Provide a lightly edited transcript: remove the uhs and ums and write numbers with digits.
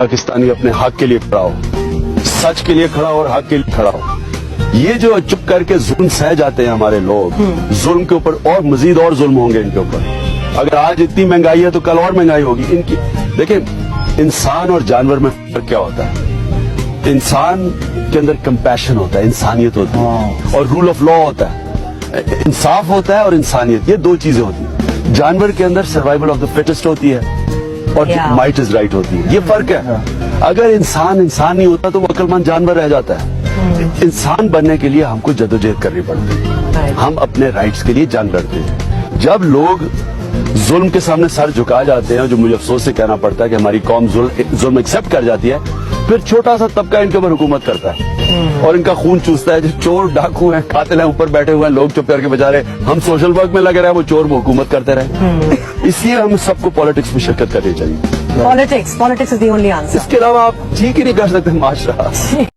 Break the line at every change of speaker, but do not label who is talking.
पाकिस्तानी अपने हक के लिए खड़ा हो, सच के लिए खड़ा हो और हक के लिए खड़ा हो। ये जो चुप करके जुल्म सह जाते हैं हमारे लोग, जुल्म के ऊपर और मजीद और जुल्म होंगे इनके ऊपर। अगर आज इतनी महंगाई है तो कल और महंगाई होगी इनकी। देखिए, इंसान और जानवर में फर्क क्या होता है? इंसान के अंदर कंपैशन होता है, इंसानियत होती है, और रूल ऑफ लॉ होता है, इंसाफ होता है और इंसानियत, ये दो चीजें होती हैं। जानवर के अंदर सर्वाइवल ऑफ द फिटेस्ट होती है और माइट इज राइट होती है, ये फर्क है। अगर इंसान नहीं होता तो वो अक्लमंद जानवर रह जाता है। इंसान बनने के लिए हमको जदोजहद करनी पड़ती है, हम अपने राइट्स के लिए जंग लड़ते हैं। जब लोग जुल्म के सामने सर झुका जाते हैं, जो मुझे अफसोस से कहना पड़ता है कि हमारी कौम जुल्म एक्सेप्ट कर जाती है, फिर छोटा सा तबका इनके ऊपर हुकूमत करता है और इनका खून चूसता है। जो चोर डाकू हैं, कातिल हैं, ऊपर बैठे हुए हैं, लोग चुप करके बेचारे हम सोशल वर्क में लगे रहे, वो चोर वो हुकूमत करते रहे। इसलिए हम सबको पॉलिटिक्स में शिरकत करनी चाहिए।
Politics is the only answer.
इसके अलावा आप ठीक ही नहीं कर सकते माशरा।